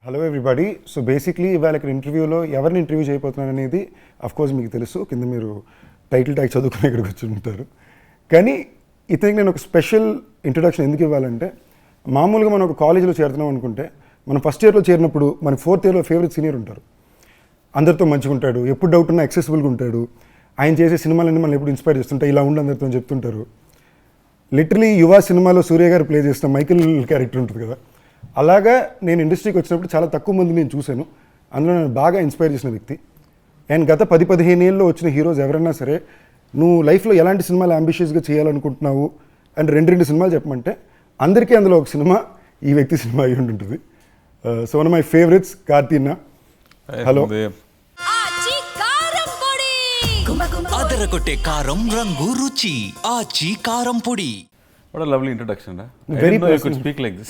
Hello everybody. So basically ఇవాళ ఇక్కడ ఇంటర్వ్యూలో ఎవరిని ఇంటర్వ్యూ చేయబోతున్నాను అనేది కోర్స్ మీకు తెలుసు, కింద మీరు టైటిల్ ట్యాగ్ చదువుకుని ఇక్కడికి వచ్చి ఉంటారు. కానీ ఇతనికి నేను ఒక స్పెషల్ ఇంట్రొడక్షన్ ఎందుకు ఇవ్వాలంటే, మామూలుగా మనం ఒక కాలేజీలో చేరుతున్నాం అనుకుంటే, మనం ఫస్ట్ ఇయర్లో చేరినప్పుడు మనకి ఫోర్త్ ఇయర్లో ఫేవరెట్ సీనియర్ ఉంటారు. అందరితో మంచిగా ఉంటాడు, ఎప్పుడు డౌట్ ఉన్నా యాక్సెసిబుల్గా ఉంటాడు, ఆయన చేసే సినిమాలన్నీ మనం ఎప్పుడు ఇన్స్పైర్ చేస్తుంటాయి, ఇలా ఉండి అందరితో చెప్తుంటారు. లిటరలీ యువ సినిమాలో సూర్య గారు ప్లే చేసిన మైకిల్ క్యారెక్టర్ ఉంటుంది కదా, అలాగా నేను ఇండస్ట్రీకి వచ్చినప్పుడు చాలా తక్కువ మంది నేను చూశాను. అందులో నేను బాగా ఇన్స్పైర్ చేసిన వ్యక్తి. అండ్ గత 10-15 ఏళ్ళలో వచ్చిన హీరోస్ ఎవరైనా సరే, నువ్వు లైఫ్లో ఎలాంటి సినిమాలు అంబిషియస్గా చేయాలనుకుంటున్నావు అండ్ రెండు సినిమాలు చెప్పమంటే, అందరికీ అందులో ఒక సినిమా ఈ వ్యక్తి సినిమా అయి ఉంటుంది. So one of my favourites కార్తీనా. హలో. అదరగొట్టే కారం రంగు రుచి ఆచి కారం పొడి. What a lovely introduction, huh? Very I could speak like this.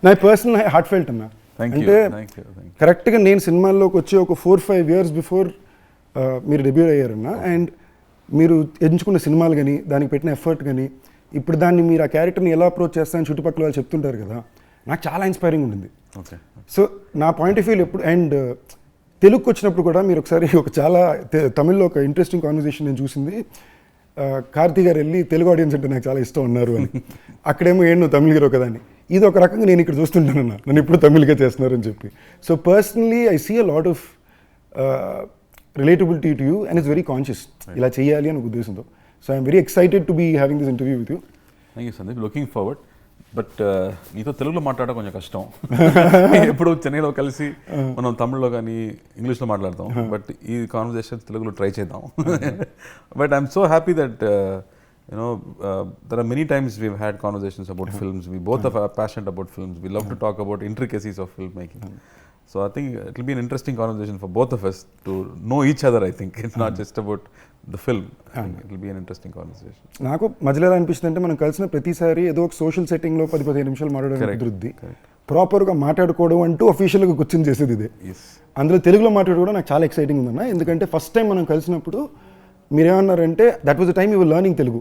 నా పర్సనల్ హార్ట్ ఫెల్ట్ అన్న. అంటే కరెక్ట్గా నేను సినిమాల్లోకి వచ్చి ఒక 4-5 years బిఫోర్ మీరు డెబ్యూ అయ్యారన్న. అండ్ మీరు ఎంచుకున్న సినిమాలు కానీ, దానికి పెట్టిన ఎఫర్ట్ కానీ, ఇప్పుడు దాన్ని మీరు ఆ క్యారెక్టర్ని ఎలా అప్రోచ్ చేస్తారని చుట్టుపక్కల వాళ్ళు చెప్తుంటారు కదా, నాకు చాలా ఇన్స్పైరింగ్ ఉంటుంది. ఓకే. సో నా పాయింట్ ఆఫ్ వ్యూ ఎప్పుడు, అండ్ తెలుగుకి వచ్చినప్పుడు కూడా మీరు ఒకసారి ఒక చాలా తమిళ్లో ఒక ఇంట్రెస్టింగ్ కాన్వర్సేషన్ నేను చూసింది. కార్తీ గారు వెళ్ళి తెలుగు ఆడియన్స్ అంటే నాకు చాలా ఇష్టం ఉన్నారు అని, అక్కడేమో నువ్వు తమిళ హీరో కదా అని. ఇది ఒక రకంగా నేను ఇక్కడ చూస్తుంటానన్న, నన్ను ఇప్పుడు తమిళ్గా చేస్తున్నారని చెప్పి. So personally I see a lot of relatability to you and it's very conscious, ఇలా చేయాలి అని ఉద్దేశంతో. So I'm very excited to be having this interview with you. Thank you Sandeep, looking forward. But నీతో తెలుగులో మాట్లాడడం కొంచెం కష్టం. ఎప్పుడు చెన్నైలో కలిసి మనం తమిళ్లో కానీ ఇంగ్లీష్లో మాట్లాడతాం, బట్ ఈ కాన్వర్జేషన్ తెలుగులో ట్రై చేద్దాం. But I'm so happy that there are many times we've had conversations about films. We both are passionate about films. We love to talk about intricacies of filmmaking. So I think it will be an interesting conversation for both of us to know each other. I think it's not just about the film. I think it will be an interesting conversation. నాకు మధ్యలో అనిపిస్తుంది అంటే, మనం కలిసిన ప్రతిసారి ఏదో ఒక social సెట్టింగ్లో 10-15 నిమిషాలు మాట్లాడడం కుదురుద్ది. ప్రాపర్గా మాట్లాడుకోవడం అంటూ అఫీషియల్గా కూర్చొని చేసేది ఇదే. అందులో తెలుగులో మాట్లాడుకోవడం నాకు చాలా ఎక్సైటింగ్ ఉందన్న. ఎందుకంటే ఫస్ట్ టైం మనం కలిసినప్పుడు మీరేమన్నారంటే, that was the time you were learning Telugu,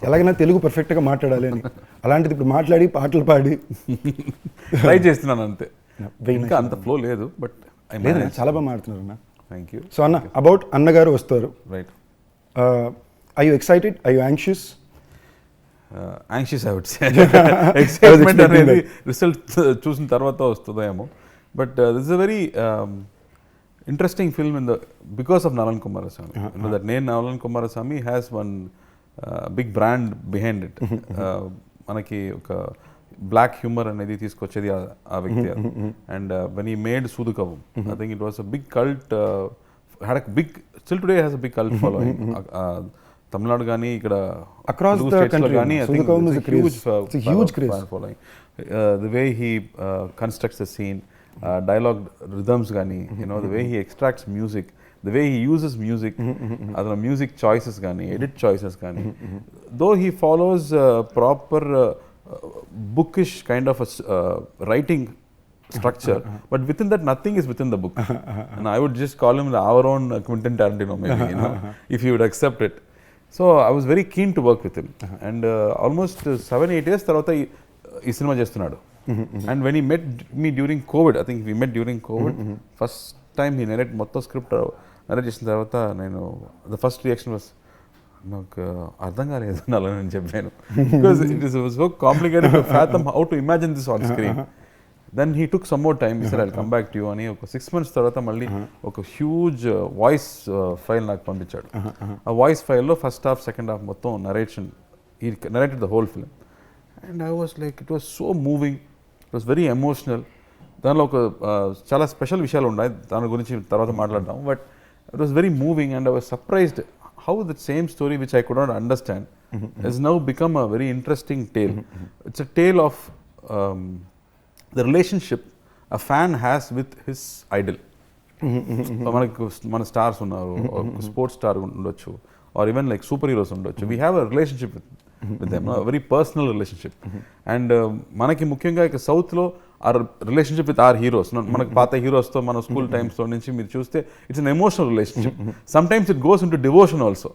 ఎలాగైనా తెలుగు పర్ఫెక్ట్గా మాట్లాడాలి అని. అలాంటిది ఇప్పుడు మాట్లాడి పాటలు పాడి ట్రై చేస్తున్నాను అంతే. ఇంకా అంత ఫ్లో లేదు, బట్ లేదు, చాలా బాగా మాట్లాడుతున్నారు అన్న. Thank you. సో అన్న, అబౌట్ అన్నగారు వస్తారు. Right. Are you excited? Are you anxious? Anxious, I would say. Excitement అనేది రిజల్ట్ చూసిన తర్వాత వస్తుందేమో. But this is a very interesting film because of Nalan Kumarasamy. You know that name Nalan Kumarasamy has one big brand behind it. మనకి ఒక black humour అనేది తీసుకొచ్చేది ఆ వ్యక్తి. And when he made Sudukavu, I think it was a big cult, had a big, still today has a big cult following. Tamil Nadu కానీ ఇక్కడ across the country కానీ Sudukavu is a huge craze following. The way he constructs the scene, dialogue rhythms gani, you know, the way he extracts music, the way he uses music, other music choices gani, edit choices gani, though he follows proper bookish kind of a writing structure, but within that nothing is within the book. And I would just call him our own Quentin Tarantino maybe, you know, if he would accept it. So I was very keen to work with him. And almost 7-8 years tarvata ee cinema chestunnadu. And when he met me during COVID, I think we met during COVID, first time he narrated మొత్తం script narrate చేసిన తర్వాత నేను the first reaction was, నాకు అర్థం కాలేదు అలా నేను చెప్పాను, because it is so complicated to fathom how to imagine this on screen. Then he took some more time. He said I'll come back to you అని ఒక 6 months తర్వాత మళ్ళీ ఒక హ్యూజ్ వాయిస్ ఫైల్ నాకు పంపించాడు. ఆ వాయిస్ ఫైల్లో first half second half మొత్తం narration, he narrated the whole film. And I was like, it was so moving, it was very emotional. దానిలో ఒక చాలా స్పెషల్ విషయాలు ఉన్నాయి, దాని గురించి తర్వాత మాట్లాడదాం. But it was very moving and I was surprised how that same story which I could not understand has now become a very interesting tale. It's a tale of the relationship a fan has with his idol. మనకు మన stars ఉన్నారు, sports star ఉండొచ్చు, or even like super heroes ఉండొచ్చు. We have a relationship with them, a very personal relationship. And మనకి ముఖ్యంగా ఇక సౌత్లో our relationship with our heroes, మనకు పాత హీరోస్తో మన స్కూల్ టైమ్స్లో నుంచి మీరు చూస్తే it's an emotional relationship. Sometimes it goes in to devotion also.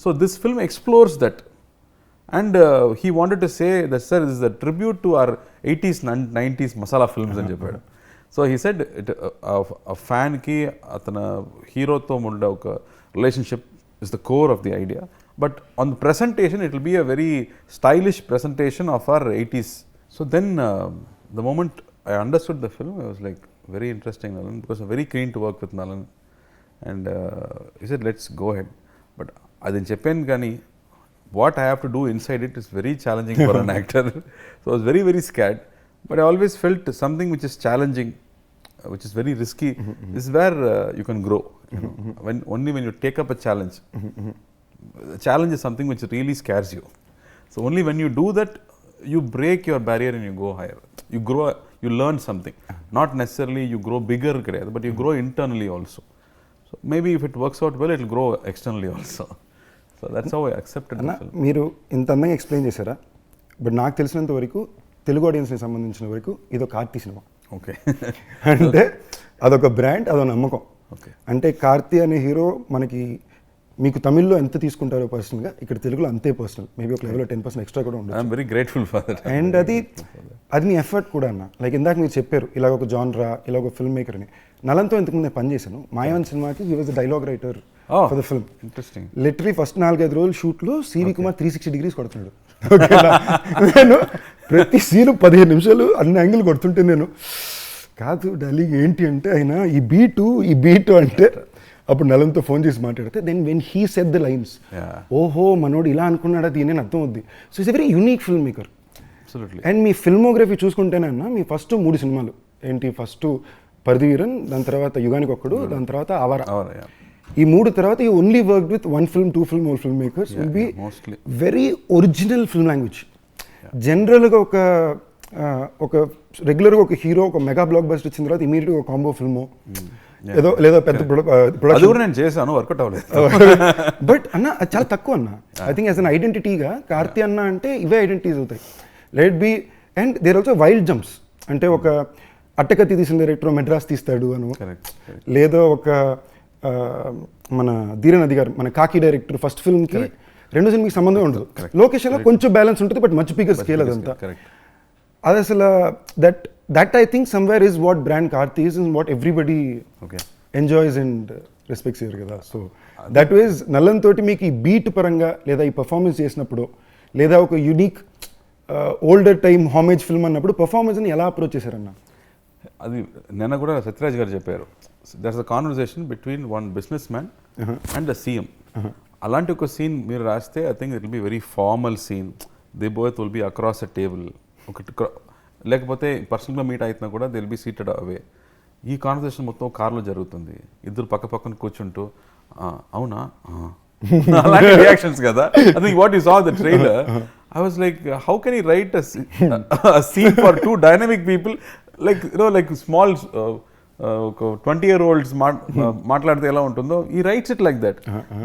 So this film explores that. And he wanted to say that, sir, this is a tribute to our 80s, 90s masala films అని చెప్పాడు. So he said it ఫ్యాన్కి అతను హీరోతో ఉండే ఒక relationship is the core of the idea. But on the presentation it will be a very stylish presentation of our 80s. So then the moment I understood the film, I was like, very interesting, Nalan, because I'm very keen to work with Nalan. And he said, let's go ahead. But I didn't Japan Gani, what I have to do inside it is very challenging for an actor. So I was very, very scared. But I always felt something which is challenging, which is very risky, is where you can grow. You know? Only when you take up a challenge. The challenge is something which really scares you. So only when you do that, you break your barrier and you go higher. You grow, you learn something. Not necessarily you grow bigger, but you grow internally also. So maybe if it works out well, it will grow externally also. So that's how I accepted the film. మీరు ఇంత అందంగా explain చేశారా, but నాకు తెలిసినంత వరకు తెలుగు ఆడియన్స్కి సంబంధించిన వరకు ఇది ఒక కార్తీ సినిమా. ఓకే. అంటే అదొక బ్రాండ్, అదొక నమ్మకం. ఓకే. అంటే కార్తీ అనే హీరో మనకి మీకు తమిళ్లో ఎంత తీసుకుంటారో పర్సనల్గా, ఇక్కడ తెలుగులో అంతే పర్సనల్. మేబీ ఒక లెవెల్లో 10% ఎక్స్ట్రా కూడా ఉండదు. I'm very grateful for that. And అది నీ ఎఫర్ట్ కూడా అన్న. లైక్ ఇందాక మీరు చెప్పారు ఇలాగ ఒక జాన్రా, ఇలా ఒక ఫిల్మ్ మేకర్ అని. నలంతో ఇంతకుముందు నేను పనిచేశాను. మాయావన్ సినిమాకి he was the dialogue writer for the film. Interesting. Literally first 4-5 రోజులు షూట్లో సివి కుమార్ 360 degrees కొడుతున్నాడు. నేను ప్రతి సీను 15 నిమిషాలు అన్ని యాంగిల్ కొడుతుంటే నేను కాదు డార్లింగ్ ఏంటి అంటే ఆయన ఈ బీటు అంటే అప్పుడు నలంతో ఫోన్ చేసి మాట్లాడితే then when he said the lines, ఓహో మనోడు ఇలా అనుకున్నాడా దీని అని అర్థం అవుద్ది. So it's a very unique filmmaker. And మీ ఫిల్మోగ్రఫీ చూసుకుంటేనన్నా మీ ఫస్ట్ 3 సినిమాలు ఏంటి, ఫస్ట్ పరిధివీరన్, దాని తర్వాత యుగానికి ఒక్కడు, దాని తర్వాత ఆవారా. ఈ 3 తర్వాత you only work with 1 film, 2 film, all film makers will be very original film language. జనరల్గా ఒక రెగ్యులర్గా ఒక హీరో ఒక మెగా బ్లాక్ బస్టర్ వచ్చిన తర్వాత ఇమీడియట్గా ఒక కాంబో ఫిల్మో ఏదో లేదా పెద్ద ప్రొడక్షన్ నేను చేశాను, వర్కౌట్ అవ్వలేదు. బట్ అన్న అది చాలా తక్కువ అన్న. ఐ థింక్ యాజ్ అన్ ఐడెంటిటీగా కార్తీ అన్న అంటే ఇవే ఐడెంటిటీస్ అవుతాయి. Let be and there also wild jumps. అంటే ఒక అట్టకత్తి తీసిన డైరెక్టర్ మెడ్రాస్ తీస్తాడు అను, లేదా ఒక మన ధీరనది గారు మన కాకి డైరెక్టర్ ఫస్ట్ ఫిల్మ్కి 2 సినిమాకి సంబంధం ఉండదు. లొకేషన్లో కొంచెం బ్యాలెన్స్ ఉంటుంది, బట్ మచ్ బిగ్గర్ స్కేల్ అదంతా. అది అసలు that I think somewhere is what brand Karthi is, is what everybody enjoys and respects year కదా. సో దట్ ఈజ్ నల్లన్ తోటి మీకు ఈ బీట్ పరంగా లేదా ఈ పర్ఫార్మెన్స్ చేసినప్పుడు లేదా ఒక యూనిక్ ఓల్డర్ టైమ్ హామేజ్ ఫిల్మ్ అన్నప్పుడు పర్ఫార్మెన్స్ని ఎలా అప్రోచ్ చేశారన్న? అది నిన్న కూడా సత్యరాజ్ గారు చెప్పారు, that's a conversation between one business man and the CM. అలాంటి ఒక సీన్ మీరు రాస్తే I think it will be very formal scene. They both will be across a table. లేకపోతే పర్సనల్గా మీట్ అవుతున్నా కూడా they will be seated away. ఈ conversation మొత్తం కార్లో జరుగుతుంది, ఇద్దరు పక్క పక్కన కూర్చుంటూ అవునా అలాంటి రియాక్షన్స్ కదా. I think what you saw the trailer, I was like, how can he write a scene for 2 dynamic people, like you know, like small 20-year-olds మాట్లాడితే ఎలా ఉంటుందో, he writes it like that,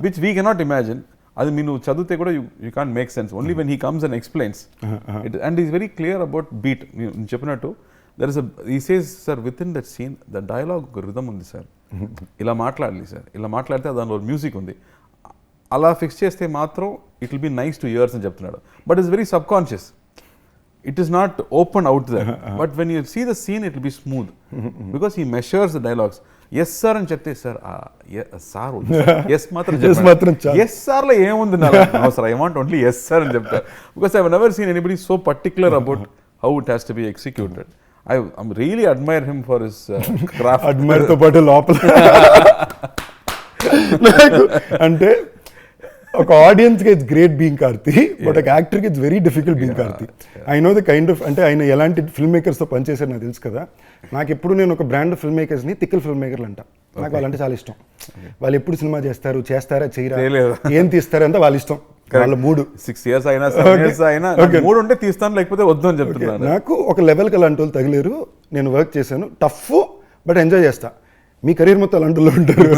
which we cannot imagine. అది మీరు చదివితే కూడా you can't make sense. Only when he comes and explains it, and he's very clear about beat. నేను చెప్పినట్టు there is he says, sir, within that scene the dialogue rhythm ఉంది sir, ఇలా మాట్లాడాలి sir, ఇలా మాట్లాడితే దానిలో మ్యూజిక్ ఉంది, అలా ఫిక్స్ చేస్తే మాత్రం it will be nice to ears అని చెప్తున్నాడు. But it's very subconscious, it is not open out there. But when you see the scene it will be smooth because he measures the dialogues. Yes sir అని చెప్తే sir sir yes మాత్రం yes sir లో ఏముంది sir, I want only yes sir అని చెప్తారు. Because I have never seen anybody so particular about how it has to be executed. I really admire him for his craft. Admire తో పాటు లోపల అంటే ఒక ఆడియన్స్కి it's great being Karthi, but ఒక యాక్టర్కి it's very difficult being Karthi. I know the kind of, అంటే ఆయన ఎలాంటి ఫిల్మ్ మేకర్స్తో పనిచేశారు నాకు తెలుసు కదా. నాకు ఎప్పుడు నేను ఒక బ్రాండ్ ఫిల్మ్ మేకర్స్ని తిక్కల్ ఫిల్మ్ మేకర్లు అంట. నాకు వాళ్ళంటే చాలా ఇష్టం. వాళ్ళు ఎప్పుడు సినిమా చేస్తారా చేయరా, ఏం తీస్తారా అంతా వాళ్ళ ఇష్టం, వాళ్ళ మూడు. 6 years అయినా 7 years అయినా మూడు ఉంటే తీస్తాను, లేకపోతే వద్దు అని చెప్తున్నాను. నాకు ఒక లెవెల్కి అలాంటి వాళ్ళు తగిలేరు. నేను వర్క్ చేశాను, టఫ్ బట్ ఎంజాయ్ చేస్తా. మీ కెరీర్ మొత్తం అలాంటిలో ఉంటారు.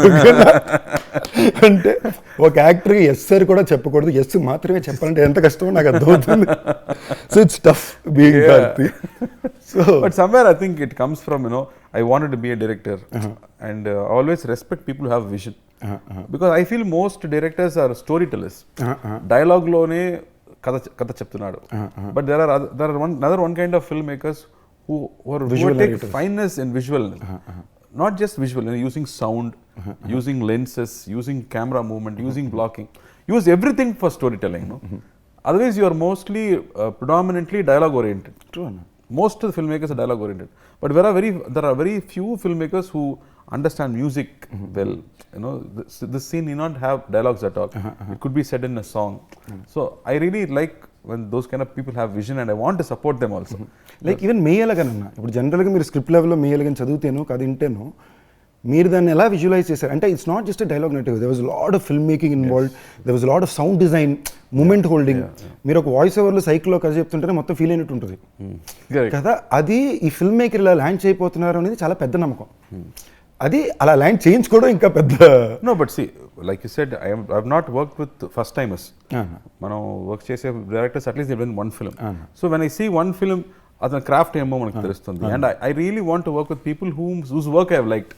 అంటే ఒక యాక్టర్కి ఎస్ సార్ కూడా చెప్పకూడదు, ఎస్ మాత్రమే చెప్పాలంటే ఎంత కష్టమో నాకు అర్థమవుతుంది. So it's tough being Karthi. So but somewhere I think it comes from, you know, I wanted to be a director and always respect people who have vision. Because I feel most directors are storytellers. డైలాగ్లోనే కథ చెప్తున్నాడు. But there are one kind of filmmakers who take fineness in visual. Not just visual, using sound, using lenses, using camera movement, using blocking. Use everything for storytelling. Otherwise, you are mostly predominantly dialogue oriented. True. Most of the filmmakers are dialogue oriented, but there are very few filmmakers who understand music well. This scene need not have dialogues at all. It could be said in a song. So I really like when those kind of people have vision, and I want to support them also. Like even మేయలగానన్నా ఇప్పుడు జనరల్గా మీరు script లెవెల్లో మేయలగాని చదివితేనో కథ వింటేనో మీరు దాన్ని ఎలా visualise చేశారు అంటే it's not just dialogue native, there was lot of film making involved, there was lot of sound design, moment holding. మీరు ఒక వాయిస్ ఓవర్లో సైకిల్లో కథ చెప్తుంటేనే మొత్తం ఫీల్ అయినట్టు ఉంటుంది కదా. అది ఈ ఫిల్మ్ మేకర్ ఇలా ల్యాండ్ చేయబోతున్నారు అనేది చాలా పెద్ద నమ్మకం. అది అలా ల్యాండ్ చేయించుకోవడం ఇంకా పెద్ద. No but see like you said I have not worked with first timers. మనం వర్క్ చేసే directors atleast they done one film. So when I see one film అతని క్రాఫ్ట్ ఏమో మనకు తెలుస్తుంది. And I really want to work with people whose work I have liked.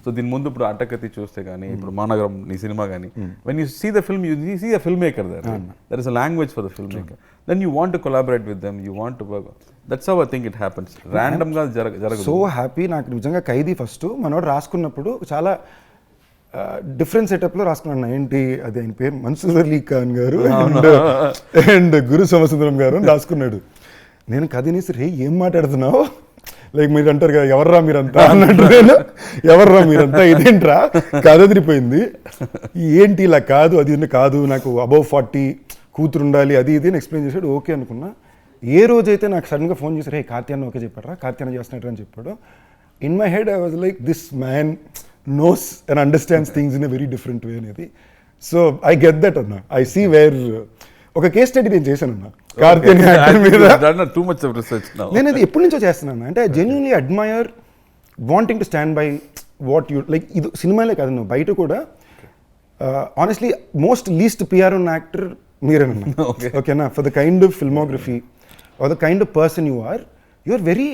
So దీని ముందు ఇప్పుడు అట్టకత్తి చూస్తే కానీ, ఇప్పుడు మానగరం నీ సినిమా కానీ, when you see the film you see the film maker there is a language for the film maker. Then you want to collaborate with them, you want to work. That's how I think it happens. ర్యాండమ్గా జరగదు. So happy. నాకు నిజంగా ఖైదీ first మనోడు రాసుకున్నప్పుడు చాలా different సెటప్లో రాసుకున్నాను. ఏంటి అది ఆయన పేరు మన్సూర్ అలీ ఖాన్ గారు అండ్ గురు సోమసుందరం గారు అని రాసుకున్నాడు. నేను కథని సరే ఏం మాట్లాడుతున్నావు, లైక్ మీరు అంటారు కదా ఎవర్రా మీరంతా అన్నట్టు. నేను ఎవర్రా మీరంతా, ఇదేంట్రా కథ తిరిగిపోయింది, ఏంటి ఇలా కాదు అది కాదు, నాకు అబౌవ్ 40 కూతురు ఉండాలి అది ఇది అని ఎక్స్ప్లెయిన్ చేశాడు. ఓకే అనుకున్నా. ఏ రోజైతే నాకు సడన్గా ఫోన్ చేశారు, కార్తీ అన్న ఓకే చెప్పారా, కార్తీ అన్న చేస్తున్నట్టు అని చెప్పాడు, in my head I was like this man knows and understands things in a very different way అనేది. సో ఐ గెట్ దట్ అన్న. ఐ సీ వేర్ ఒక కేస్ స్టడీ నేను చేశాను అన్న కార్తీ మీద. నేను అది ఎప్పటి నుంచో చేస్తున్నాను. అంటే I genuinely admire wanting to stand by what you like. ఇది సినిమాలే కాదు, నువ్వు బయట కూడా ఆనెస్ట్లీ మోస్ట్ లీస్ట్ పిఆర్ ఉన్న యాక్టర్ మీరేనన్నా. ఓకేనా, for the kind of filmography or the kind of person you are very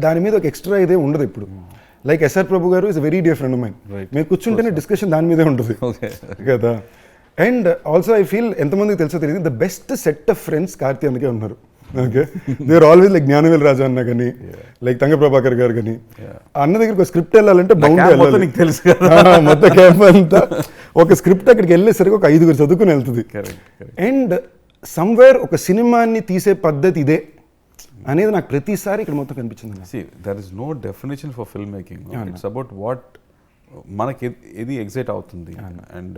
దాని మీద ఒక ఎక్స్ట్రా ఇదే ఉండదు ఇప్పుడు. Like S R Prabhu garu is very dear friend of mine. మీరు కూర్చుంటేనే డిస్కషన్ దాని మీదే ఉంటుంది కదా. అండ్ ఆల్సో ఐ ఫీల్ ఎంతమందికి తెలుసో తెలియదు, the best set of friends Karthi అందుకే ఉన్నారు. Okay, they are always like Gnanavel Raja అన్న కానీ, లైక్ తంగ ప్రభాకర్ గారు కానీ. అన్న దగ్గరికి ఒక స్క్రిప్ట్ వెళ్ళాలంటే బాగుంటుంది, తెలుసు మొత్తం క్యాంప్ అంతా ఒక స్క్రిప్ట్ అక్కడికి వెళ్ళేసరికి ఒక 5 చదువుకుని వెళ్తుంది. అండ్ సమ్వేర్ ఒక సినిమాని తీసే పద్ధతి ఇదే అనేది నాకు ప్రతిసారి ఇక్కడ మొత్తం కనిపించింది. See, there is no definition for filmmaking. It's about what మనకి ఏది ఎగ్జైట్ అవుతుంది, and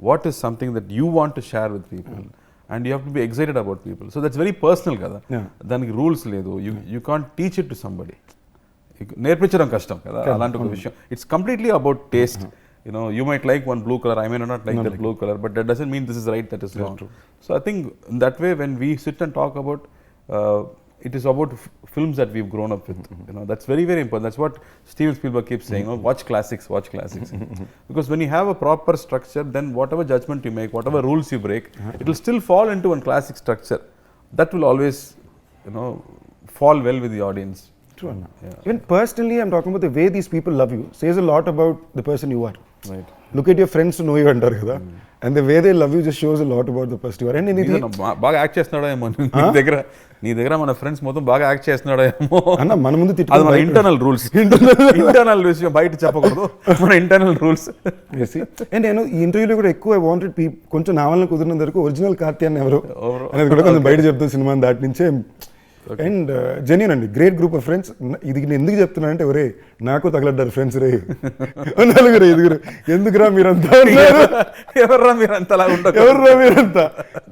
what is something that you want to share with people, and you have to be excited about people. So that's very personal కదా. దానికి rules లేదు. You can't teach it to somebody. నేర్పించడం కష్టం కదా అలాంటి ఒక విషయం. It's completely about taste. You might like one blue color, I may not like that blue color, but that doesn't mean this is right, that is wrong. So I think in that way, when we sit and talk about it is about films that we've grown up with. That's very, very important. That's what Steven Spielberg keeps saying, watch classics. Because when you have a proper structure, then whatever judgment you make, whatever rules you break, it will still fall into one classic structure. That will always, fall well with the audience. True. Yeah. Even personally, I'm talking about the way these people love you says a lot about the person you are. Right. Look at your friends to know you అంటారు కదా. And the way they love you just shows a lot about the person you are. And ఇది బాగా act చేస్తున్నాడో ఏమో నీ దగ్గర మన friends మొత్తం బాగా యాక్ట్ చేస్తున్నాడో ఏమో అన్న. మన ముందు అది మన ఇంటర్నల్ రూల్స్. విషయం బయట చెప్పకూడదు, మన ఇంటర్నల్ రూల్స్. అండ్ నేను ఈ ఇంటర్వ్యూలో కూడా ఎక్కువ ఐ వాంటెడ్ కొంచెం నా వల్ల కుదిరినంత వరకు ఒరిజినల్ కార్తీ అన్న ఎవరు అనేది కూడా కొంచెం బయట చెప్తాను సినిమా దాటి నుంచే. అండ్ జెన్యూన్ అండి, గ్రేట్ గ్రూప్ ఆఫ్ ఫ్రెండ్స్. ఇది నేను ఎందుకు చెప్తున్నానంటే ఒరే నాకు తగలడ్డారు ఫ్రెండ్స్ రే 4-5 ఎందుకురా మీరంతా, ఎవర్రా మీరంతా అలా ఉంటారు, ఎవర్రా మీరంతా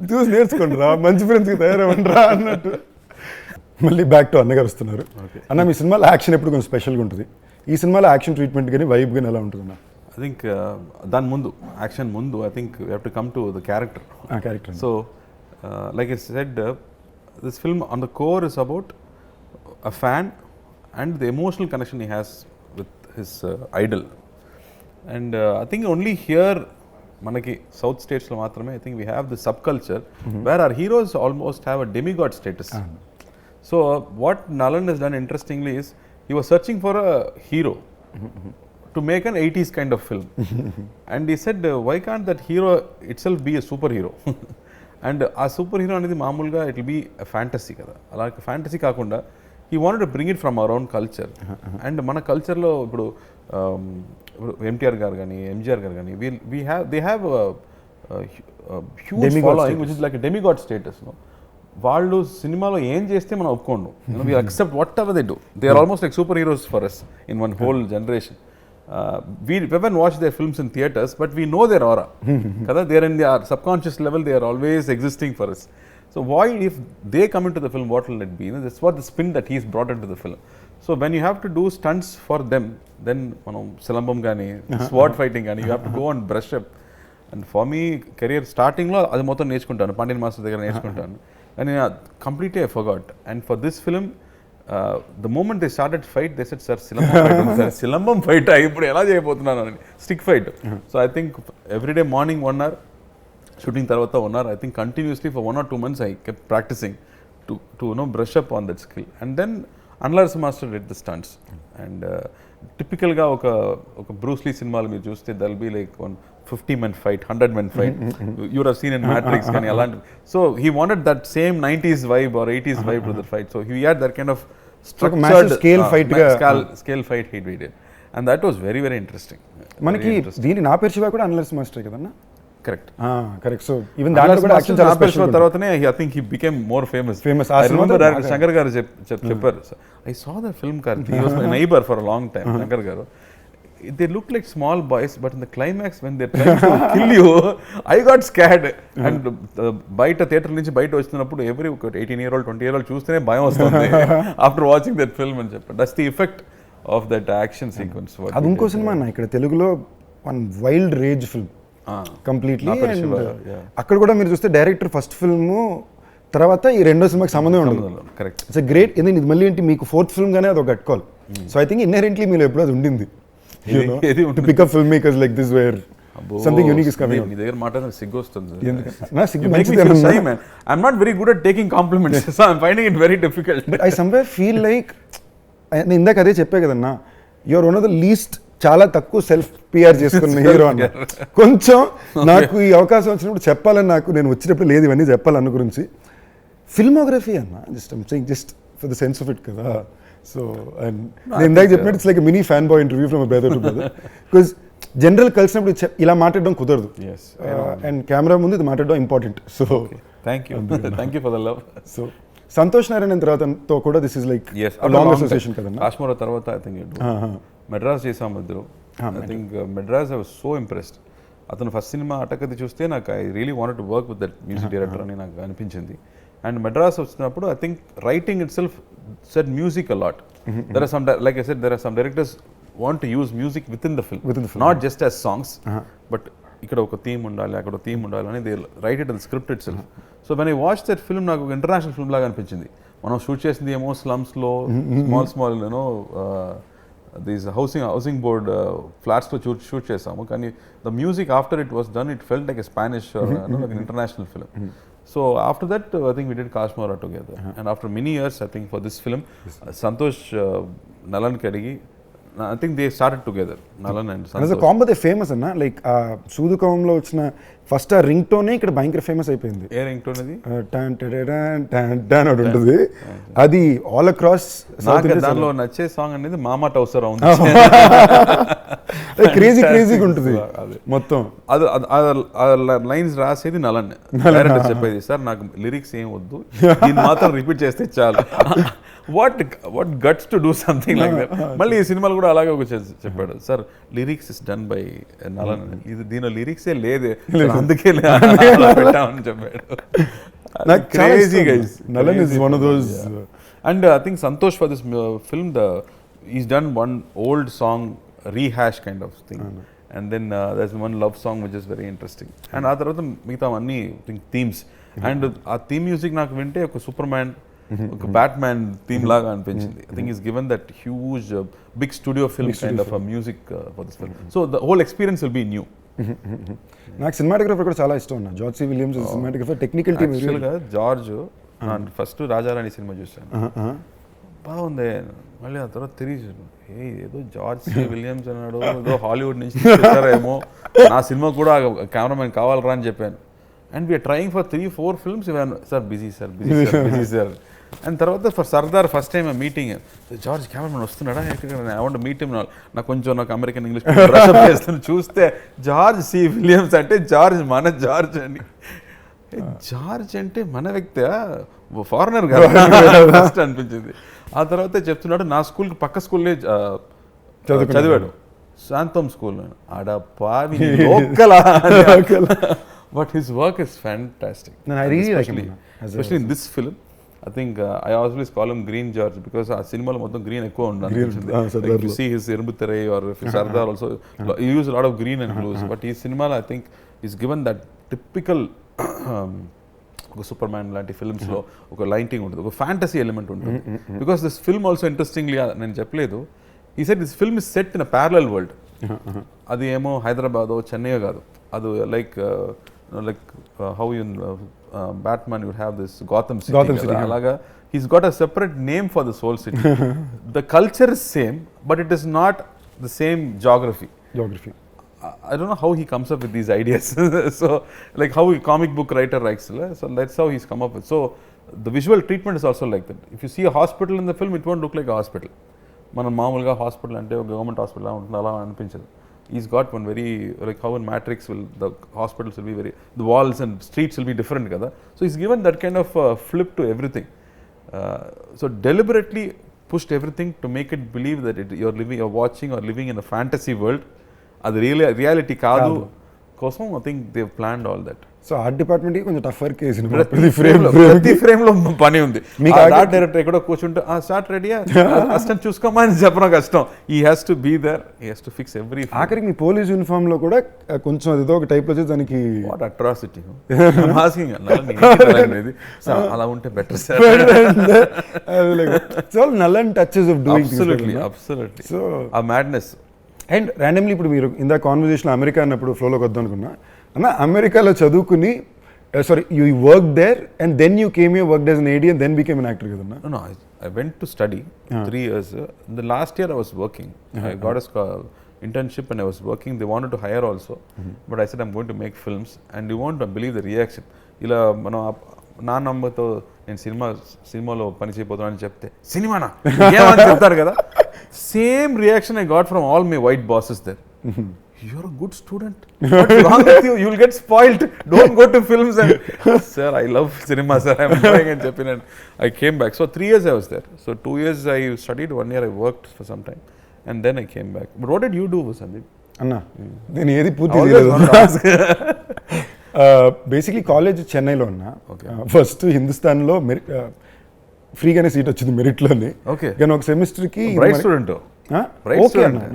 చూసి నేర్చుకోండి రా, మంచి ఫ్రెండ్స్కి తయారవ్వండిరా అన్నట్టు. మళ్ళీ బ్యాక్ టు అన్నగారు వస్తున్నారు. అన్న మీ సినిమాలో యాక్షన్ ఎప్పుడు కొంచెం స్పెషల్గా ఉంటుంది. ఈ సినిమాలో యాక్షన్ ట్రీట్మెంట్ కానీ వైబ్ కానీ ఎలా ఉంటుంది అన్న? ఐ థింక్ దాని ముందు యాక్షన్ ముందు I think you have to come to the character. So like I said, this film on the core is about a fan and the emotional connection he has with his idol. And I think only here manaki south states lo maatrame I think we have the subculture where our heroes almost have a demigod status. So what Nalan has done interestingly is he was searching for a hero to make an 80s kind of film. And he said, why can't that hero itself be a superhero? And ఆ super hero అనేది మామూలుగా it will be fantasy కదా. అలాగే fantasy కాకుండా he wanted to bring it from our own culture. And మన కల్చర్లో ఇప్పుడు ఎన్టీఆర్ గారు కానీ ఎంజీఆర్ గారు కానీ they have huge following which is like demigod status. వాళ్ళు సినిమాలో ఏం చేస్తే మనం ఒప్పుకోండు. We accept whatever they do. They are almost like super heroes for us in one whole generation. We haven't watched their films in theatres, but we know their aura. Kada, they are in their subconscious level, they are always existing for us. So why, if they come into the film, what will it be? That's what the spin that he's brought into the film. So when you have to do stunts for them, then silambam gani, sword fighting gani, you have to go and brush up. And for me, career starting lo adi mottham nechukuntanu, Pandian master దగ్గర nechukuntanu. And completely I forgot. And for this film, the moment they started fight, they said, sir, silambam fight ఇప్పుడు ఎలా చేయబోతున్నాను అని, stick fight. So I think everyday morning 1 hour shooting తర్వాత 1 hour, I think continuously for 1 or 2 months I kept practising to brush up on that skill. And then అన్లర్స్ master did the stunts. And టిపికల్గా ఒక Bruce Lee సినిమాలు మీరు చూస్తే there'll be like 50-man fight, 100-man fight. You would have seen in Matrix కానీ అలాంటి. So he wanted that same 90s vibe or 80s vibe to the fight. So he had that kind of structured scale fight scale fight he did. And that was very, very interesting. మనకి దీని నా పేరు శివ కూడా అన్లర్స్ master కదన్నా. Correct. So even దాంట్లో కూడా action చాలా special. తర్వాతనే I think he became more famous. I remember Shankar గారు చెప్పారు, I saw the film Karthi, he was my neighbour for a long time. Shankar గారు, they look like small boys, but in the climax when they're trying to kill you, I got scared. And బయట theatre నుంచి బయట వచ్చినప్పుడు every 18-year-old 20-year-old చూస్తేనే భయం వస్తుంది after watching that film అని చెప్పారు. That's the effect of that action sequence. అది ఇంకో సినిమా అన్న, ఇక్కడ తెలుగులో one wild rage film completely. అక్కడ కూడా మీరు చూస్తే డైరెక్టర్ ఫస్ట్ ఫిల్మ్ తర్వాత ఈ రెండో సినిమాకి సంబంధం ఉండదు. కరెక్ట్. It's great. ఇది మళ్ళీ ఏంటి మీకు 4th ఫిల్మ్ గానే అది ఒక గట్టుకోవాలి. సో ఐ థింక్ ఇన్హెరెంట్లీ మీరు ఎప్పుడు అది ఉండింది. To pick up filmmakers like this where something unique is coming out. నీ దగ్గర మాట్లాడిన సిగ్గు వస్తుంది. నా సిగ్గు మంచిదే. I'm not very good at taking compliments, so I'm finding it very difficult. But I somewhere feel like, నేను ఇందాక అదే చెప్పే కదన్నా, you're one of the least, చాలా తక్కువ సెల్ఫ్ పిఆర్ చేసుకున్న హీరో అన్న. కొంచెం నాకు ఈ అవకాశం వచ్చినప్పుడు చెప్పాలని, నాకు నేను వచ్చినప్పుడు లేదు ఇవన్నీ చెప్పాలన్న గురించి. ఫిల్మోగ్రఫీ అన్న, just for the sense of it కదా. సో అండ్ నేను ఇందాక చెప్పినట్టు it's like mini fan boy interview from brother to brother. Because general కలిసినప్పుడు ఇలా మాట్లాడడం కుదరదు, అండ్ కెమెరా ముందు ఇది మాట్లాడడం important. So thank you for the love. So Santhosh Narayan తర్వాతతో కూడా this is like long association కదన్నా. కాశ్మీర్ తర్వాత ఐ థింక్ మెడ్రాస్ చేసాం ఇద్దరు. I think Madras I was so impressed. అతను ఫస్ట్ సినిమా అటకది చూస్తే నాకు I really wanted to work with that music director అని నాకు అనిపించింది. అండ్ మెడ్రాస్ వచ్చినప్పుడు I think writing it self said music a lot. There are some, like I said, there are some directors want to use music within the film, not just as songs, but ఇక్కడ ఒక theme ఉండాలి, అక్కడ ఒక theme ఉండాలి అని they right it in the script it self. So when I watch that film నాకు ఒక international film లాగా అనిపించింది. మనం షూట్ చేసింది ఏమో స్లమ్స్లో స్మాల్ దీస్ హౌసింగ్ బోర్డ్ ఫ్లాట్స్లో షూట్ చేసాము, కానీ the music after it was done it felt like a Spanish like international film. So after that, I think we did Kashmir together. And after many years, I think for this film, Santosh Nalan Kadigi, I think they started together, Nalan and Santosh. As a combo, they famous anna, like Sudukamlo వచ్చిన first ఆ ring టోనే ఇక్కడ భయంకర famous అయిపోయింది. ఏ ring tone అది? టన్ టన్ టన్ టన్ అని ఉంటుంది. అది all across south India. దానిలో నచ్చే సాంగ్ అనేది మామా టౌసర్ ఉంది. క్రేజీగా ఉంటుంది మొత్తం. అది లైన్స్ రాసేది నలన్, డైరెక్టర్ చెప్పేది, సార్ నాకు లిరిక్స్ ఏం వద్దు, దీన్ని మాత్రం రిపీట్ చేస్తే చాలు. What guts to do something like that. మళ్ళీ ఈ సినిమాలు కూడా అలాగే ఒక చెప్పాడు, sir lyrics is done by Nalan, ఇది దీనిలో లిరిక్సే లేదే, అందుకే పెట్టామని చెప్పాడు. Crazy guys. Nalan is one of those. And I think Santosh for this film, he's done one old song rehash kind of thing. And then there's one love song which is very interesting. And ఆ తర్వాత మిగతా అన్ని themes. And ఆ theme music నాకు వింటే ఒక super man, ఒక Batman theme లాగా అనిపించింది. I think he's given that huge big studio film kind of a music for this film. So the whole experience will be new. నాకు cinematographer కూడా చాలా ఇష్టం ఉన్నా. George C Williams cinematographer, technical team. యాక్చువల్గా George first Raja Rani cinema చూసాను, బాగుంది. మళ్ళీ ఆ తర్వాత తిరిగి ఏదో జార్జ్ సి విలియమ్స్ అన్నాడు, ఏదో హాలీవుడ్ నుంచి తెచ్చారేమో, నా సినిమా కూడా కెమెరామెన్ కావాలరా అని చెప్పాను. And we are trying for 3-4 films. Sir busy sir. And తర్వాత for Sardar first time meeting George cameraman వస్తున్నాడా ఐ వాంట్ మీట్ హిమ్ నాకు అమెరికన్ ఇంగ్లీష్ చేస్తాను చూస్తే జార్జ్ సి విలియమ్స్ అంటే జార్జ్ మన జార్జ్ అని జార్జ్ అంటే మన వ్యక్తి ఫారినర్ కదా ఫస్ట్ అనిపించింది. ఆ తర్వాత చెప్తున్నాడు నా స్కూల్కి పక్క స్కూల్లో చదివాడు శాంతం స్కూల్ ఆడ పావి లోకలా but his work is fantastic especially in this film. I think I always call him Green George because ఆ సినిమాలో మొత్తం గ్రీన్ ఎక్కువ ఉండాలి. If you see his Irumbuthare or if you Sardar also, he use a lot of green and blues. But ఈ సినిమాలో I think is given that typical ఒక super man లాంటి ఫిల్మ్స్లో ఒక లైటింగ్ ఉంటుంది, ఒక ఫ్యాంటసీ ఎలిమెంట్ ఉంటుంది. Because this film also interestingly నేను చెప్పలేదు, ఈ set this film is set in a parallel world. అది ఏమో హైదరాబాదో చెన్నైయో కాదు, అది like how in Batman you have this Gotham City. Alaga he's got a separate name for this whole city. The culture is same but it is not the same geography. I don't know how he comes up with these ideas. So like how a comic book writer writes, so that's how he's come up with. So the visual treatment is also like that. If you see a hospital in the film, it won't look like a hospital. మనం మామూలుగా hospital అంటే ఒక government hospital ఉంటుంది అలా అనిపించదు. He's got one very, like how in Matrix the hospitals will be very, the walls and streets will be different kada. So he's given that kind of flip to everything. So deliberately pushed everything to make it believe that you're watching or living in a fantasy world. Adi reality kaadu kosam I think they've planned all that. So art డిపార్ట్మెంట్కి కొంచెం టఫర్ case ప్రతి ఫ్రేమ్లో పని ఉంది. మీకు art director ఎక్కడో కూర్చుంటే start రెడీయా కష్టం చూసుకోమా అని చెప్పడం కష్టం. He has to be there, he has to fix every. ఆఖరికి మీ పోలీస్ యూనిఫామ్లో కూడా కొంచెం అదితో ఒక టైప్లో వచ్చి దానికి వాట్ అట్రాసిటీ ఆస్కింగ్ అలా ఉంటే better sir. So Nallan touches of doing absolutely so ఆ మ్యాడ్నెస్. అండ్ ర్యాండమ్లీ ఇప్పుడు మీరు ఇందా కాన్వర్జేషన్ అమెరికా అన్నప్పుడు ఫ్లోలోకి వద్దాం అనుకున్నా అన్న, అమెరికాలో చదువుకుని sorry you work there and then you came you work as an AD and then became an actor కదన్నా? No, I went to study 3 years. The last year I was working. I got a internship and I was working. They wanted to hire also, but I said I'm going to make films and you won't believe the reaction. ఇలా మనం నా నంబర్తో నేను సినిమాలో పని చేయబోతున్నాను చెప్తే సినిమానా ఏమని చెప్తారు కదా, same reaction I got from all my white bosses there. You're a good student. What's wrong with you? You'll get spoiled. Don't go to films. And sir, I love cinema, sir. I'm going and jumping. And I came back. So 3 years I was there. So 2 years I studied, 1 year I worked for some time, and then I came back. But what did you do, Sandeep? అన్నా నేను ఏది పూర్తి చేయలేదు. Basically college చెన్నైలో ఉన్నా. First హిందుస్థాన్లో ఫ్రీగానే seat వచ్చింది మెరిట్లోని. కానీ ఒక సెమిస్టర్కి student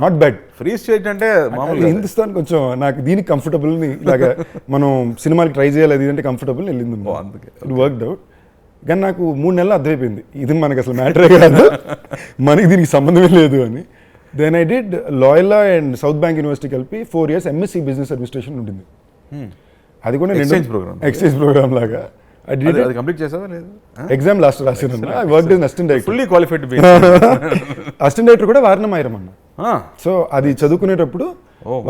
not bad. Free state అంటే హిందుస్థాన్ కొంచెం నాకు దీనికి కంఫర్టబుల్ ఇలాగా మనం సినిమాకి ట్రై చేయాలి అది అంటే కంఫర్టబుల్ వెళ్ళింది. It worked out. కానీ నాకు 3 నెలలు అర్థమైపోయింది ఇది మనకి అసలు మ్యాటరే కాదు, మనకి దీనికి సంబంధమే లేదు అని. Then I did Loyola and South Bank University కలిపి 4 years ఎంఎస్సీ బిజినెస్ అడ్మినిస్ట్రేషన్ ఉంటుంది. అది కూడా ఎక్స్చేంజ్ ప్రోగ్రామ్ లాగా. కంప్లీట్ చేసావా లేదు? ఎగ్జామ్ లాస్ట్ రాసాను. I worked as assistant director. Fully qualified assistant director కూడా వారణమాయిరం అన్న. సో అది చదువుకునేటప్పుడు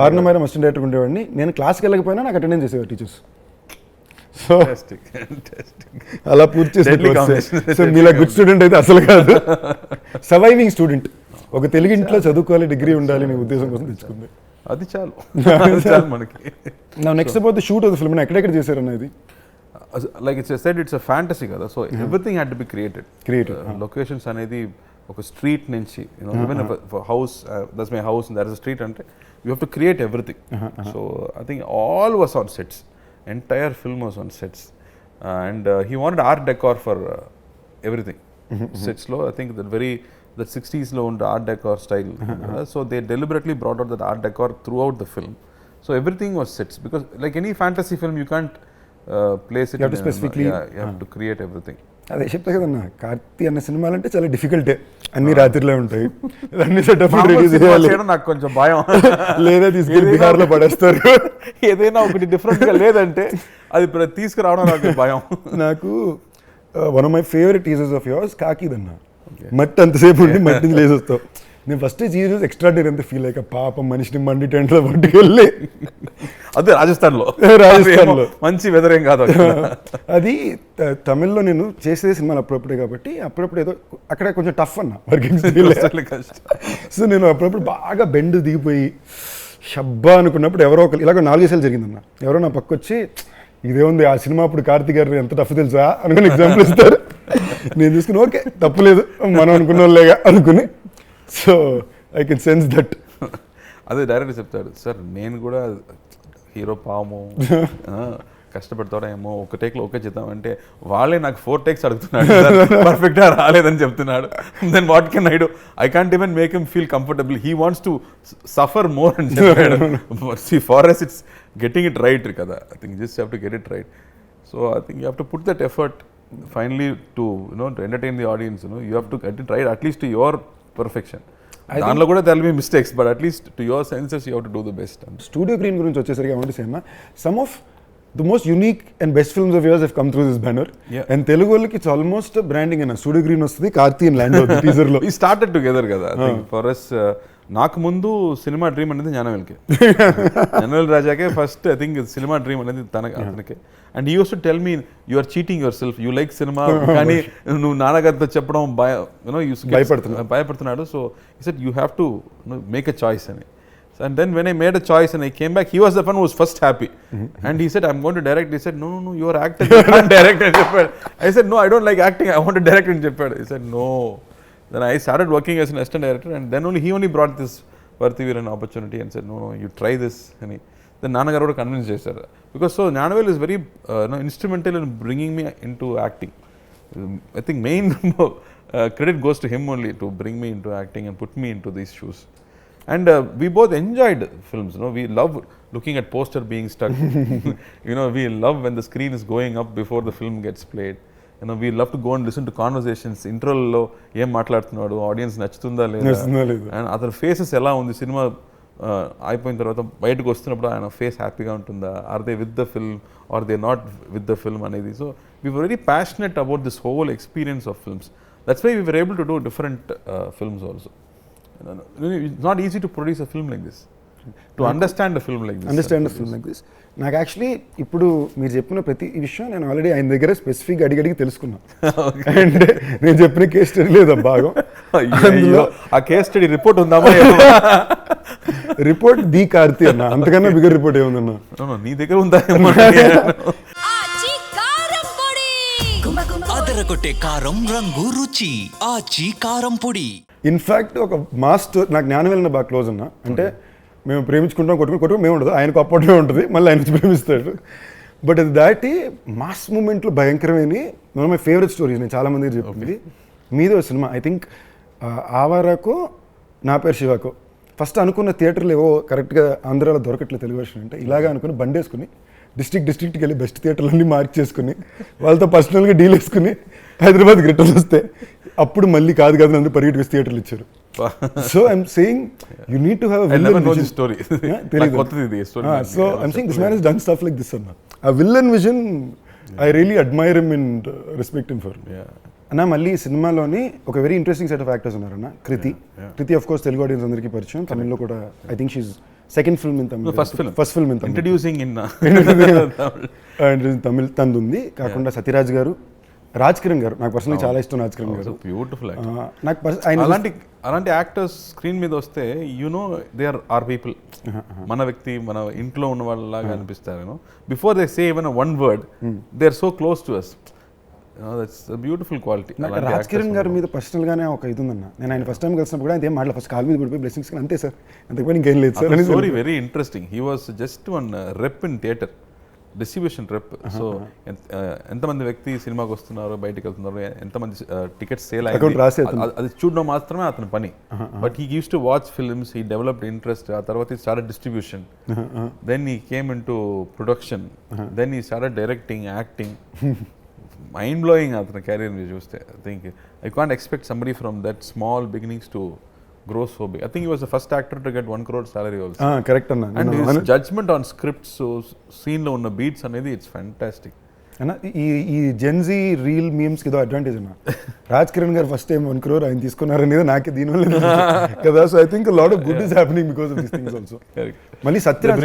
వారణమాయిరం అసిస్టెంట్ డైరెక్టర్ ఉండేవాడిని. నేను క్లాస్కి వెళ్ళకపోయినా నాకు అటెండెన్స్ చేసేవారు టీచర్స్. సో అలా పూర్తి చేసి సో మీలా గుడ్ స్టూడెంట్ అయితే అసలు కాదు, సర్వైవింగ్ స్టూడెంట్. ఒక తెలుగు ఇంట్లో చదువుకోవాలి, డిగ్రీ ఉండాలి అనే ఉద్దేశం కోసం తెచ్చుకుంది. అది చాలు మనకి. Next about the shoot of the film ఎక్కడెక్కడ చేశారు అన్నది? Like it's said, it's a fantasy kada, so everything had to be created. Locations anedi oka street nunchi, even if a house, that's my house and there is a street ante you have to create everything. So I think all was on sets, entire film was on sets, and he wanted art decor for everything. Sets lo I think that 60s lo und art decor style. So they deliberately brought out that art decor throughout the film. So everything was sets, because like any fantasy film you can't place it. You have to specifically you have to create everything. అదే చెప్తా కదన్నా, కార్తీ అన్న సినిమాలు అంటే చాలా డిఫికల్టే. అన్ని రాత్రిలో ఉంటాయి, అన్ని సెటప్ రెడీ చేయాలి. నాకు కొంచెం భయం, లేదా తీసుకెళ్ళి బిహార్లో పడేస్తారు. ఏదైనా ఒకటి డిఫరెంట్ గా లేదంటే అది తీసుకురావడం నాకు భయం. నాకు one of my favourite teasers of yours కాకిదన్న. మట్టి అంతసేపు ఉండి మట్టిని లేసొస్తావు. నేను ఫస్ట్ చీజ్ ఎక్స్ట్రాడినరీ అంతా ఫీల్ అయ్యాక పాపం మనిషిని మండి టెంట్లో పట్టుకెళ్ళి అదే రాజస్థాన్లో మంచి వెదర్ ఏం కాదు అది తమిళ్లో నేను చేసేది సినిమాలు అప్పుడప్పుడే కాబట్టి అప్పుడప్పుడు ఏదో అక్కడ కొంచెం టఫ్ అన్న వర్కింగ్ సో నేను అప్పుడప్పుడు బాగా బెండ్ దిగిపోయి షబ్బా అనుకున్నప్పుడు ఎవరో ఒకరు ఇలాగ 4 సార్లు జరిగిందన్న ఎవరో నా పక్క వచ్చి ఇదేముంది ఆ సినిమా అప్పుడు కార్తీ గారు ఎంత టఫ్ తెలుసా అనుకుని ఎగ్జాంపుల్ ఇస్తారు. నేను చూసుకుని ఓకే తప్పులేదు మనం అనుకున్న వాళ్ళేగా అనుకుని. So I can sense that. అదే డైరెక్టర్ చెప్తాడు, సార్ నేను కూడా హీరో పాము కష్టపడతాడేమో ఒక టేక్లో ఓకే చేద్దాం అంటే వాళ్ళే నాకు 4 టేక్స్ అడుగుతున్నాడు పర్ఫెక్ట్గా రాలేదని చెప్తున్నాడు. Then what can I do? I can't even make him feel comfortable. He wants to suffer more అని చెప్పాడు. So far as it's getting it right కదా. I think just have to get it right. So I think you have to put that effort finally to to entertain the audience. You have to get it right at least to your perfection. దానిలో కూడా there will be mistakes, but at least to your senses you have to do the best. Studio Green గురించి వచ్చేసరికి I want to say some of the most unique and best films of yours have come through this banner. And Telugu వాళ్ళకి it's almost branding అన్న. Studio Green వస్తుంది, Karthi and land అవుతుంది teaser లో. We started together కదా. I think for us నాకు ముందు సినిమా dream అనేది జ్ఞానవేల్కి, జ్ఞానవేల్ రాజాకే ఫస్ట్ ఐ థింక్ సినిమా డ్రీమ్ అనేది అతనికి. And you use to tell me you are cheating yourself, you like సినిమా కానీ నువ్వు నాన్నగారితో చెప్పడం భయపడుతున్నాడు. So he said you have to make a choice అని. And then when I made a choice and I came back, he was the one who was first happy. And he said, I'm going to direct. He said, no, you are actor, you can't direct. I said, no, I don't like acting, I want to direct. He said, no. Then I started working as an assistant director, and then he only brought this Parthiveeran opportunity and said, no, you try this. And then Annagaru convinced chesaru. Because so Gnanavel is very instrumental in bringing me into acting. I think main credit goes to him only to bring me into acting and put me into these shoes. And we both enjoyed films. We love looking at poster being stuck. We love when the screen is going up before the film gets played. We love to go and listen to conversations. Intro lo em maatladutunnadu, audience nachutunda ledha, and other faces ela undi cinema అయిపోయిన తర్వాత బయటకు వస్తున్నప్పుడు ఆయన face హ్యాపీగా ఉంటుందా, are they with the film are they not with the film అనేది. So we were very passionate about this whole experience of films. That's why we were able to do different films also. It's not easy to produce a film like this, to understand a film like this. నాకు actually ఇప్పుడు మీరు చెప్పిన ప్రతి విషయం నేను already ఆయన దగ్గర specific అడిగి తెలుసుకున్నాను. అండ్ నేను చెప్పిన కేస్ స్టడీ లేదా భాగం ఆ కేస్ స్టడీ రిపోర్ట్ ఉందామా? రిపోర్ట్ ది కార్తీ అన్న, అంతకన్నా బిగ్గర్ రిపోర్ట్ ఏముందన్నా నీ దగ్గర ఉందా? అదరగొట్టే కారం రంగు రుచి ఆచి కారం పొడి. ఇన్ఫ్యాక్ట్ ఒక మాస్టర్ నాకు జ్ఞానవేల్ బాగా క్లోజ్ అన్న. అంటే మేము ప్రేమించుకుంటాం, కొట్టుకుని మేము ఉండదు, ఆయనకు అప్పట్లో ఉంటుంది, మళ్ళీ ఆయన ప్రేమిస్తాడు. బట్ అది దాటి మాస్ మూమెంట్లు భయంకరమైన one of my favourite stories. నేను చాలా మంది చెప్పింది మీదే సినిమా. ఐ థింక్ ఆవారాకో నా పేరు శివాకో ఫస్ట్ అనుకున్న థియేటర్లు ఏవో కరెక్ట్గా ఆంధ్రాలో దొరకట్లేదు తెలుగు వర్షన్. అంటే ఇలాగా అనుకుని బండేసుకుని డిస్ట్రిక్ట్కి వెళ్ళి బెస్ట్ థియేటర్లన్నీ మార్క్ చేసుకుని వాళ్ళతో పర్సనల్గా డీల్ వేసుకుని హైదరాబాద్కి రిటర్న్ వస్తే అప్పుడు మళ్ళీ కాదు అందరూ పరిగెట్టుకు థియేటర్లు ఇచ్చారు. So I'm saying you need to have a villain vision. So I'm saying this man has done stuff like this అన్న. A villain vision, I really admire him and respect him for. అన్న మళ్ళీ సినిమాలోని ఒక very interesting set of actors ఉన్నారన్న. Krithi of course Telugu audience అందరికీ పరిచయం, తమిళ్లో కూడా I think she second film in Tamil, first film in Tamil, introducing in Tamil తందుంది. కాకుండా సత్యరాజ్ గారు, రాజ్ కిరణ్ గారు, నాకు పర్సనలీ చాలా ఇష్టం రాజ్ కిరణ్ గారు. బ్యూటిఫుల్ నాకు అలాంటి యాక్టర్స్ స్క్రీన్ మీద వస్తే దే ఆర్ పీపుల్, మన వ్యక్తి, మన ఇంట్లో ఉన్న వాళ్ళలాగా అనిపిస్తారు. Before they say even one word they are so close to us. That's a beautiful quality. Raj Kiran గారి మీద పర్సనల్ గానే ఒక ఇది ఉందన్న. నేను ఆయన ఫస్ట్ టైం కలిసినప్పుడు కూడా ఏం మాట్లాడ, ఫస్ట్ కాల్ మీద పడిపోయి బ్లెస్సింగ్స్ అంతే సార్, అంతకుపోయి ఇంకేం లేదు sir. Story very interesting. He was just one rep in theatre, distribution rep. So ఎంతమంది వ్యక్తి సినిమాకి వస్తున్నారు, బయటకు వెళ్తున్నారు, ఎంతమంది టికెట్స్ సేల్ అయ్యాయి అది చూడడం మాత్రమే అతని పని. But he used to watch films, he developed interest. ఆ తర్వాత he started distribution, then he came in to production, then he started directing, acting. Mind blowing అతని కెరీర్ మీరు చూస్తే. I think I can't expect somebody from that small beginnings to grow so big. I think he was the first actor to get 1 crore salary also. Correct anna. And his judgment on scripts, so scene lo unna beats anedi, it's fantastic. అన్న ఈ Gen Z reel మీమ్స్కి ఇదో advantage అన్న. రాజ్ కిరణ్ గారు first time 1 crore ఆయన తీసుకున్నారనేది నాకే దీనివల్ల కదా. So I think lot of good is happening because of these things also. మళ్ళీ సత్యరాజ్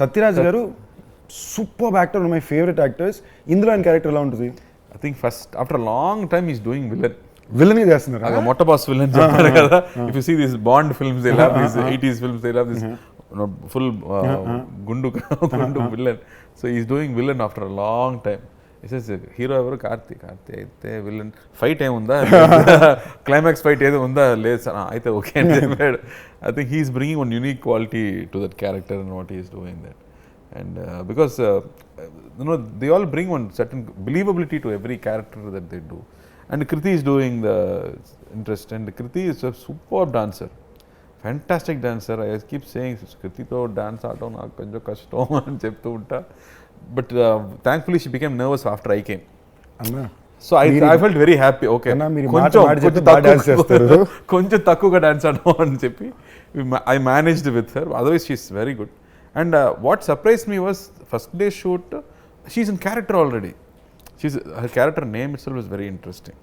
సత్యరాజ్ గారు super actor, my favourite actors. ఇందులో ఆయన క్యారెక్టర్ ఎలా ఉంటుంది? I think first after a long time he's doing villain చేస్తున్నారు. మొట్ట బాస్ విలన్ చెప్పారు కదా. If you see these Bond films, they love these 80s films, they love this full gundu villain. So he's doing villain after a long time. He says hero ఎవరు కార్తి అయితే villain fight ఏముందా, climax fight ఏదో ఉందా, లేదు sir అయితే okay అని చెప్పాడు. I think he's bringing one unique quality to that character and what he is doing that. And because they all bring one certain believability to every character that they do. And Karthi is doing the interest, and Karthi is a superb dancer, fantastic dancer. I keep saying Karthi to dance aadam naaku konjam kashtam ani cheptu unta, but thankfully she became nervous after I came. Anna, so I felt very happy. Okay, anna meer konjam dance chestaru, konjam takkuga dance aadam ani cheppi I managed with her. Otherwise she is very good. And what surprised me was first day shoot, she's in character already. Her character name itself is very interesting.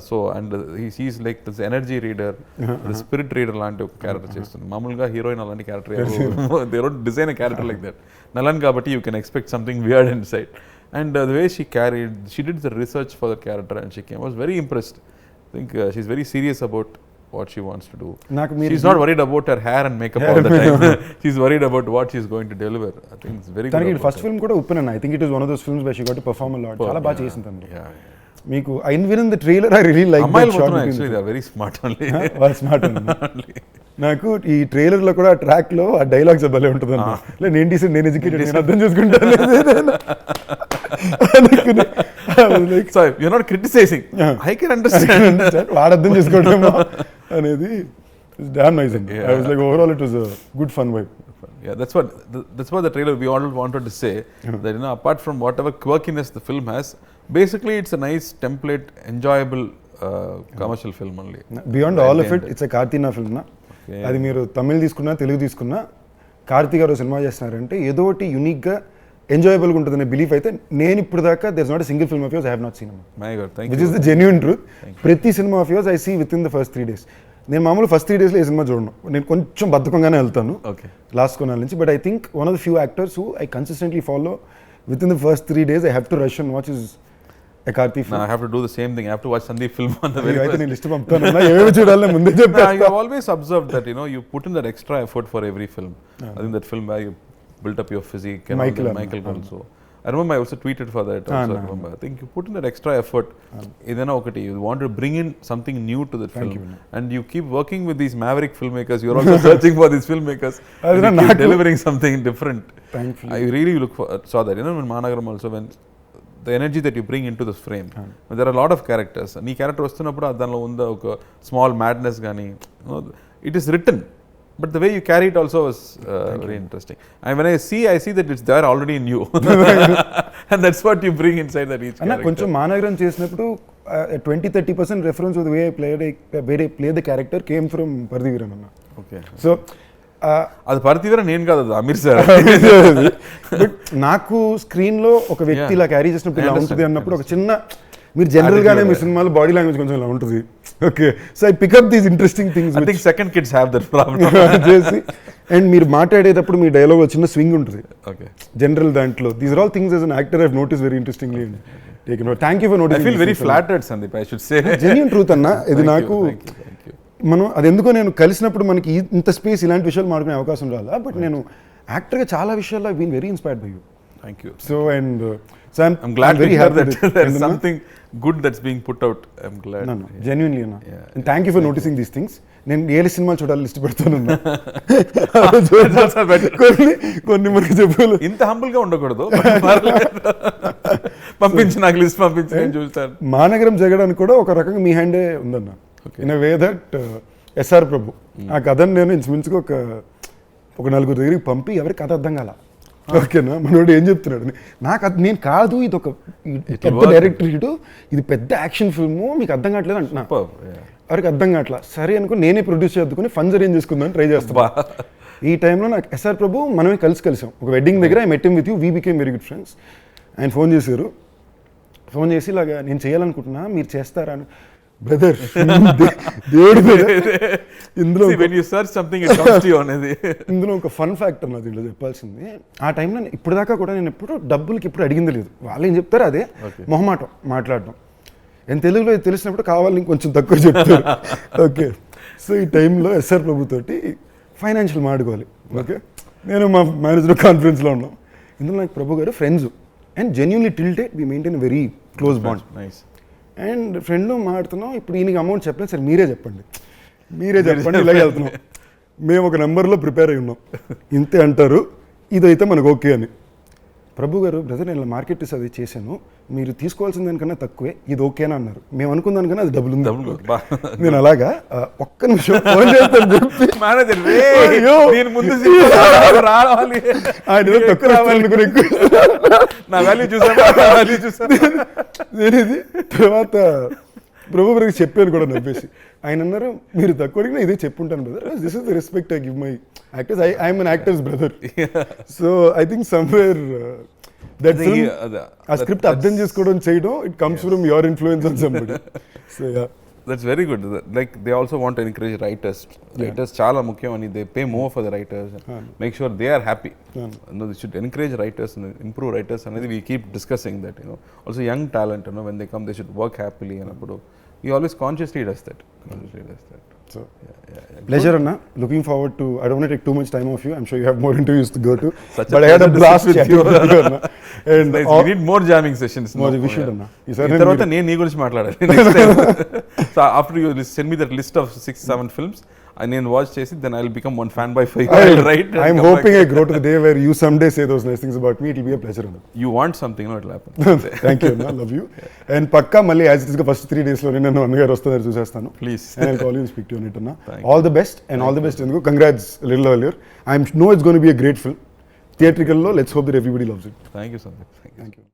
So and he's like this energy reader, the spirit reader లాంటి ఒక character చేస్తుంది. మామూలుగా heroine అలాంటి character they don't design a character like that. Nalan kabatti you can expect something weird inside. And the way she did the research for the character and she came, I was very impressed. I think she's very serious about what she wants to do. She's not worried about her hair and makeup all the time. She's worried about what she's going to deliver. I think it's very good. Taniki first film kuda open and I think it is one of those films where she got to perform a lot. Chala baga chesinది tandu. Yeah. Meeku I win in the trailer I really like that shot. Actually they are very smart only. Very smart only. నాకు ఈ trailer లో కూడా track లో ఆ dialogues భలే ఉంటుంది అన్న. నేను డీసెంట్, నేను ఎడ్యుకేటెడ్, నేను అర్థం చేసుకుంటాను. So you're not criticizing. I can understand. వాడు అర్థం చేసుకోవడమో అనేది డామ్ నైస్ అండి. I was like overall it was a good fun vibe. Yeah, that's what the trailer we all wanted to say, that apart from whatever quirkiness the film has, basically it's a nice template, enjoyable commercial film only. Beyond all of it, it's a Karthi film na. అది మీరు తమిళ్ తీసుకున్నా తెలుగు తీసుకున్నా కార్తీ గారు cinema చేస్తున్నారంటే ఏదో ఒకటి యూనిక్గా ఎంజాయబుల్గా ఉంటుందనే బిలీఫ్ అయితే నేను ఇప్పుడు దాకా there is not a single film of yours I have not seen. Which is the genuine truth. ప్రతి సినిమా of yours I see within the first 3 days. నేను మామూలు ఫస్ట్ 3 daysలో ఏ సినిమా చూడను, నేను కొంచెం బద్ధకంగానే వెళ్తాను లాస్ట్ కొనాల నుంచి. But I think one of the few actors who I consistently follow with in the first 3 days I have to rush and watch is a Karthi film. No, I have to do the same thing. I have to watch Sandeep film on the very first. నేను list పంపుతాను ఏమేమి చూడాలని ముందే చెప్పా. I have always observed that you put in that extra effort for every film. I think that film where you built up your physique and Michael also. I remember I also tweeted for that also. I remember. I think you put in that extra effort. Idana okati you want to bring in something new to that film. And you keep working with these maverick filmmakers. You're also searching for these filmmakers. You keep delivering something different. Thankfully. I really saw that. When Annagaru also, when the energy that you bring into this frame. There are a lot of characters. Nee character vastunnappudu adanlo unda oka small madness gaani, it is written, but the way you carry it also is very interesting. And when I see that it's there already in you. And that's what you bring inside that each character. కొంచెం మానగరం చేసినప్పుడు 20-30% reference of the way I played the character came from Pardiviran anna. Okay. So అది పర్తివీర నేను కాదు, అది Aamir sir. But నాకు స్క్రీన్లో ఒక వ్యక్తి ఇలా క్యారీ చేసినప్పుడు ఇలా ఉంటుంది అన్నప్పుడు ఒక చిన్న, మీరు జనరల్గానే మీ సినిమాలో బాడీ లాంగ్వేజ్ కొంచెం ఇలా ఉంటుంది. Okay, so I pick up these interesting things. I think second kids have that problem చేసి, అండ్ మీరు మాట్లాడేటప్పుడు మీ డైలాగ్ చిన్న స్వింగ్ ఉంటుంది. ఓకే, జనరల్ దాంట్లో these are all things as an actor I have notice very interestingly. Thank you for noticing. I feel very flattered Sandeep, I should say. Genuine truth అన్న ఇది. నాకు మనం అది ఎందుకో నేను కలిసినప్పుడు మనకి ఇంత స్పేస్ ఇలాంటి విషయాలు మాట్లాడుకునే అవకాశం రాలా. బట్ నేను యాక్టర్గా చాలా విషయాల్లో I been very inspired by you. Thank you. So I'm glad very happy that there is something good that's being put out. I'm glad. No, genuinely anna. Yeah. And thank you for noticing these things. నేను ఏ సినిమాలు చూడాలి list పెడతాను. కొన్ని మనకి చెప్పాలి. ఇంత humble గా ఉండకూడదు. పంపించి నాకు లిస్ట్ పంపించి నేను చూస్తాను. మానగరం జగడానికి కూడా ఒక రకంగా మీ హ్యాండే ఉందన్న. ఇన్ వే దట్ ఎస్ఆర్ ప్రభు ఆ కథను నేను ఇంచుమించుగా ఒక 4 దగ్గరికి పంపి ఎవరికి కథ అర్థం కాల. ఓకేనా, మనోడు ఏం చెప్తున్నాడు, నాకు అది నేను కాదు, ఇది ఒక పెద్ద డైరెక్టర్, ఇది పెద్ద యాక్షన్ ఫిల్ము, మీకు అర్థం కావట్లేదు అంటున్నా. ఎవరికి అర్థం కావట్లా. సరే అనుకో నేనే ప్రొడ్యూస్ చేద్దుకుని ఫండ్స్ అరేంజ్ చేసుకుందామని ట్రై చేస్తాను. ఈ టైంలో నాకు ఎస్ఆర్ ప్రభు మనమే కలిసాం ఒక వెడ్డింగ్ దగ్గర I met him with you we became very good friends. ఆయన ఫోన్ చేశారు, ఫోన్ చేసి ఇలాగా నేను చేయాలనుకుంటున్నా మీరు చేస్తారా అని. బ్రదర్ దేవుడు ఇందులో ఇందులో ఒక ఫన్ ఫ్యాక్టర్ నాది దీంట్లో చెప్పాల్సింది. ఆ టైంలో ఇప్పుడు దాకా కూడా నేను ఎప్పుడు డబ్బులకి ఇప్పుడు అడిగింది లేదు. వాళ్ళు ఏం చెప్తారు అదే మొహమాటం మాట్లాడడం. నేను తెలుగులో తెలిసినప్పుడు కావాలి ఇంకొంచెం తక్కువ చెప్తారు. ఓకే, సో ఈ టైంలో ఎస్ఆర్ ప్రభుతోటి ఫైనాన్షియల్ మాడుకోవాలి. ఓకే, నేను మా మేనేజర్ కాన్ఫరెన్స్లో ఉన్నాం. ఇందులో నాకు ప్రభు గారు friends and genuinely till date we maintain very close bond. And friend మాడుతున్నాం, ఇప్పుడు ఈయనకి అమౌంట్ చెప్పలేదు, సరే మీరే చెప్పండి ఇలాగే వెళ్తున్నాం. మేము ఒక నెంబర్లో ప్రిపేర్ అయి ఉన్నాం, ఇంతే అంటారు, ఇదైతే మనకు ఓకే అని. ప్రభు గారు బ్రదర్ నేను మార్కెట్ అది చేశాను, మీరు తీసుకోవాల్సిన దానికన్నా తక్కువే, ఇది ఓకేనా అన్నారు. మేము అనుకున్న దానికన్నా అది డబ్బులు ఉంది. నేను అలాగా ఒక్క నిమిషం ఫోన్ చేస్తాను నేనేది తర్వాత ప్రభు గారికి చెప్పాను కూడా నవ్వేసి. ఆయన అన్నారు మీరు తక్కువ అడిగినా ఇదే చెప్పుంటాను brother, this is the respect I give my actors, I'm an actors brother. So I think somewhere that film, a script అర్థం చేసుకోవడం చేయడం, it comes from your influence on somebody. So yeah, that's very good. Like they also want to encourage writers. Writers చాలా ముఖ్యం అని, they pay more for the writers, make sure they are happy. They should encourage writers and improve writers అనేది we keep discussing that, also young talent, when they come they should work happily అన్నప్పుడు he always consciously does that. So pleasure Anna, looking forward to, I don't want to take too much time off you, I'm sure you have more interviews to go to, but I had a blast with you Anna. And nice. We need more jamming sessions. We should Anna. తర్వాత నేను నీ గురించి మాట్లాడాలి next time. So after you send me that list of 6-7 films, నేను watch చేసి then I'll become one fan by 5. I'm hoping I grow to the day where you someday say those nice things about me. It will be a pleasure Anna. You want something, no, it will happen. Thank you Anna, love you. And పక్కా మళ్ళీ as it is first 3 days లో నేను అన్నగారు వస్తున్నారు చూసేస్తాను. Please. And I'll call you and speak to you on it Anna. All the best and all the best ఎందుకు. Congrats a little earlier. I know it's going to be a great film. Theatrical lo, let's hope that everybody loves it. Thank you Sandeep. Thank you.